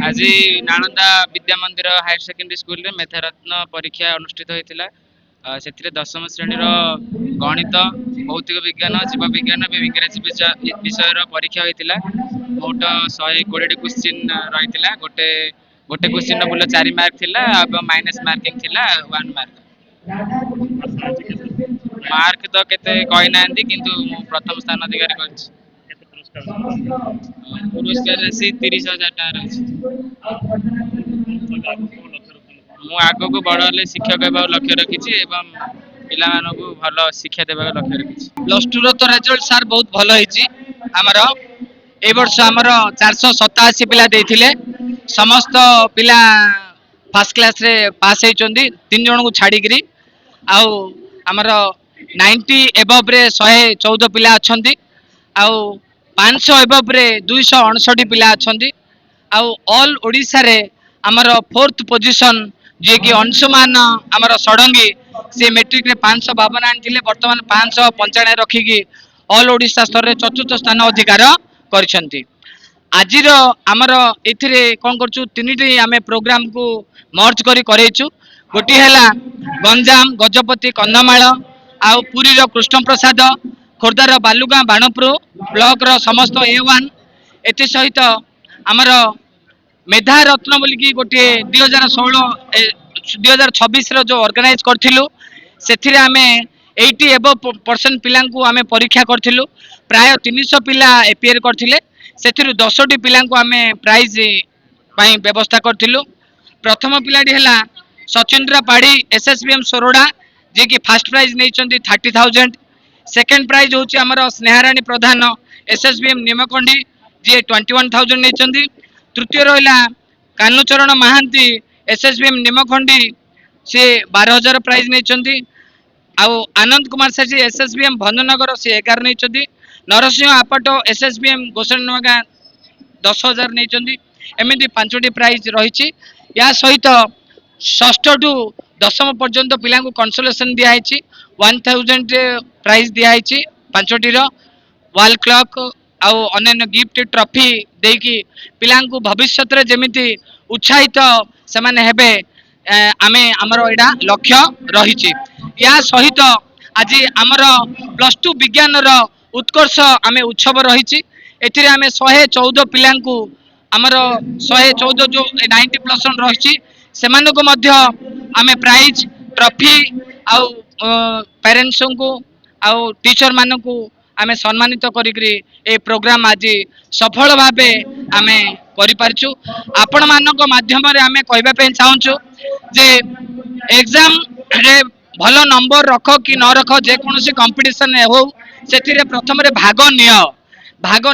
आज नालंदा विद्या मंदिर higher secondary school रे मेधारत्न परीक्षा अनुष्ठित होता से दशम श्रेणी गणित भौतिक विज्ञान जीव विज्ञान और इंग्राजी विषय परीक्षा होता मोट 120 क्वेश्चन रही गोटे गोटे क्वेश्चन बोल 4 मार्क थिला माइनस मार्किंग थिला 1 मार्क मार्क तो केते कहि नांदी किंतु प्रथम स्थान अधिकारी करछि पुरस्कार राशि 30,000 टका रही आग को बड़ हेले शिक्षक होगा लक्ष्य रखी पिला भल शिक्षा देवा लक्ष्य रखी प्लस टू तो रिजल्ट सार बहुत भल होईची हमर ए वर्ष हमर 487 पिला देथिले समस्त पिला फर्स्ट क्लास रे पास होइचंदी 3 जन को छाड़ी करी आउ हमर 90 एबव रे 114 पिला अछंती आउ 500 एबव रे 269 पिला अछंती आउ ऑल ओडिसा रे हमर फोर्थ पोजीशन जे कि अंशुमान हमर सडंगी से मैट्रिक रे 552 आनथिले वर्तमान 595 रखी की ऑल ओडिसा स्तर रे चतुर्थ स्थान अधिकार करछंती आजिर आमर एथिरे कोन करछु तीनिटी आमे प्रोग्राम को मर्ज करी करेछु गोटी हैला गंजाम गजपति कंधमाल आउ पुरी रो कृष्ण प्रसाद खोर्धार बालुगा बाणपुर ब्लॉक रो समस्त A1 एति सहित आमर मेधा रत्न बोली की गोटे 2026 रो जो ऑर्गेनाइज करथिलु सेथिरे आमे 80 एबव% पिला को आमे परीक्षा करथिलु प्राय 300 पिला एपीआर करथिले सेथिरु 10टी पिला को आमे प्राइज पई व्यवस्था करथिलु प्रथम पिलाडी हैला सचिंद्र पाड़ी एसएसबीएम सोरोडा जे कि फर्स्ट प्राइज नैचंती 30,000 सेकंड प्राइज होची हमर स्नेहारानी प्रधान एसएसबीएम निमकंडी जे 21,000 नैचंती तृतीय रहिला कानुचरण महांती एसएसबीएम निमखंडी से 12,000 प्राइज नैचंती आउ आनंद कुमार साजी एसएसबीएम भंजनगर से 11 नैचंती नरसिंह आपटो एसएसबीएम गोसननगा 10,000 नैचंती एमिति 5टी प्राइज रहिछि या सहित षष्ठ टू दशम पर्यंत पिला को कंसोलेशन दिया है 1,000 प्राइज दिया है 5टी रो वॉल क्लॉक आउ अन्य गिफ्ट ट्रॉफी देकी पिला को भविष्य रे जेमिति उत्साहित से माने हेबे आमे हमर एडा लक्ष्य रहिछि या सहित आज हमर प्लस टू विज्ञान रो उत्कर्ष आमे उत्सव रहिछि एथिरे आमे 114 पिला को हमर 114 जो 90% रहिछि सेमान को मध्य आमे प्राइज ट्रॉफी आउ पेरेंट्स को आउ टीचर मान को आमे सम्मानित करी ए प्रोग्राम आज सफल भाबे आमे करि पारछु आपण मानक माध्यम रे आमे कहबा पे चाहूछु जे एग्जाम रे भलो नंबर रख कि न रख जे कोनोसी कंपटीशन हो सेथिरे प्रथम रे भाग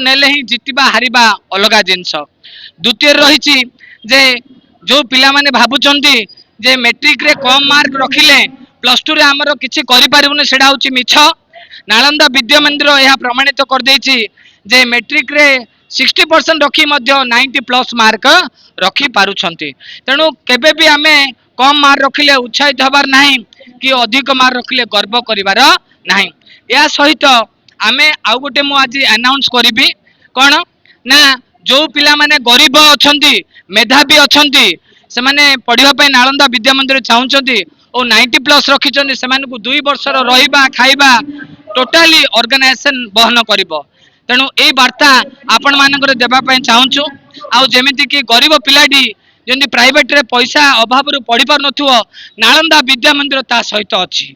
नेले ही जितिबा हारिबा अलगा जिंस द्वितीय रहिछि जे जो पिला माने भाबुचंती जे मैट्रिक रे कम मार्क रखिले प्लस टू रे हमरो किछि करि पारिबुने सेडा होछि मिछ नालंदा विद्या मंदिर यह प्रमाणित कर देछि जे मैट्रिक रे 60% रखी मध्य 90+ मार्क रखी पारुछंती तेणु केबे भी आमे कम मार्क रखिले उत्साहित हबार नाही कि अधिक मार्क रखिले गर्व करिवार नाही या सहित आमे आउ गोटे मु आज अनाउंस करिबी कोन ना जो पिला माने गरीब अछंती मेधावी अछंती से माने पढ़िबा पय नालंदा विद्या मंदिर चाहुचंती ओ 90+ रखिचंती से माने को 2 वर्ष रो रहिबा खाइबा टोटाली ऑर्गेनाइजेशन बहन करिवो तेणु ए वार्ता आपण मानकर देबा पय चाहुचु आ जेमिति कि गरीब पिलाडी जेंति प्राइवेट रे पैसा अभाव रु पढ़ी पार नथुओ नालंदा विद्या मंदिर ता सहित अछि।